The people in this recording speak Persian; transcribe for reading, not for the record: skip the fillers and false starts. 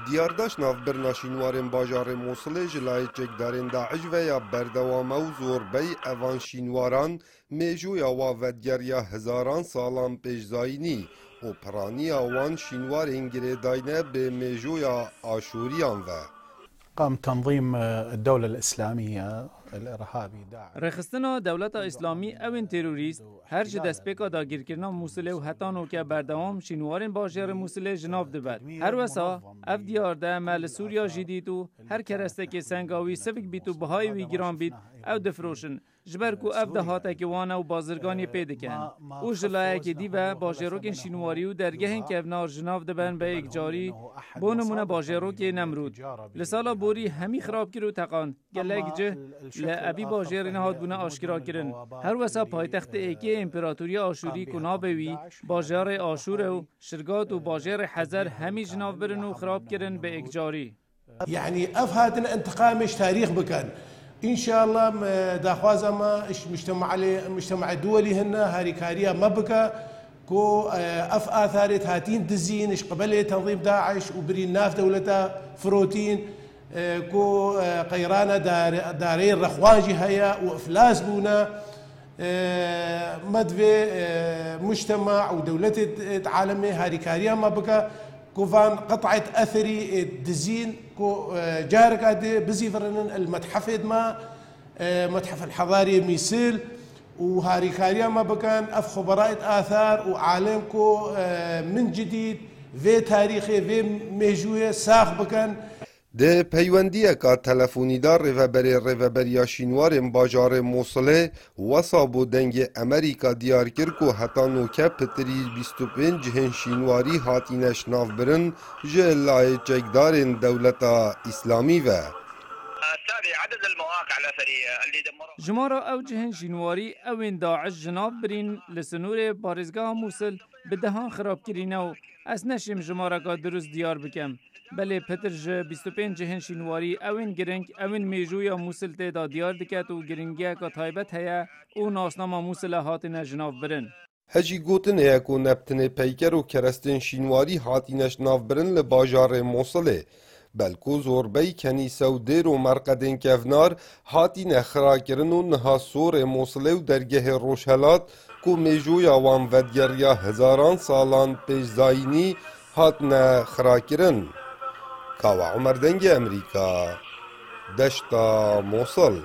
دیارداش نافبرنا شینوارên bajarê Mosulê ji layê çekdarên Daeş ve ya berdewame û zorbey evan şînwaran mêjoya wa vedgeriya hezaran salan pêşzayînî û piraniya wan şînwarên girêdayîne bê mêjoya aşûriyan ve. قام تنظيم الدولة الإسلامية الإرهابي داعش رخصتنا دولت اسلامی اوین تروریست هر جد دستپیکا داگیرکرنا موسله و هتانو که بردوام شینوارین باجر موسله جناب دبر هر وسا اف دیارده مال سوریا جدیدو هر کرسته که سنگاوی سفک بیتو بهای وی گران بیت او دفروشن جبرکو اف دهاته که وانه و بازرگانی پیدا کن او جلایه که دیوه باجروکن شینواری و درگهن که افنار جناب دبن به اکجاری بونمونه باجروک نمرود لسالا بوری همی خراب کرو تقان گلک جه لعبی باجر نهاد بونه آشکرا کرن هر وسا پایتخت ایکی امپراتوری آشوری کنابوی باجر آشور و شرگات و باجر حزر همی جناب برن و خراب کرن به اکجاری يعني افهاتنا انتقامش تاريخ بكان ان شاء الله داخوازا ما مجتمع الدولي هنا هاريكاريا ما بكى كو اف اثارت هاتين دزين اش قبل تنظيم داعش وبرين ناف دولته فروتين كو قيرانا دارين رخواجي هيا وافلاس بونا مدفي مجتمع ودولة عالمي هاريكاريا ما بكى كوفان قطعة أثري دزين كو جارك أدي بزيفرن المتحف ما متحف الحضاري ميسيل وهاريكاريا ما بكان أف خبراء آثار وعالمكو من جديد في تاريخي في ميجوية ساخ بكان ده پیوندیەکە تەلەفۆنیدار ڕێڤەبەریە شینوارên bajarê Mosulê wesa bû dengê Amerîka diyar kir ku heta nûke pitirî 25 cihên şînwarî hatîne şinavbirin ji layê çekdarên dewleta İslamî ve. جمارا او جهن جنواری اوین داعش جناب برین لسنور بارزگاه موسل به دهان خراب کرینه و از نشیم جمارا که درست دیار بکم بله پتر جه 25 جهن شینواری اوین گرنگ اوین میجویا موسل تیدا دیار دکت و گرنگیه که تایبت هیا او ناسنامه موسل هاتین جناب برن هجی گوتن هیا که نبتن پیکر و کرستن شینواری هاتین جناب برن لباجار موسله بلکو زوربی کنیسه و دیر و مرقدین کفنار هاتی نخرا کرن و نها سور موصله و درگه روشهلات کو میجویا وان ودگریا هزاران سالان پیش زاینی هات نخرا کرن. کاوا عمر دنگ امریکا دشتا موصل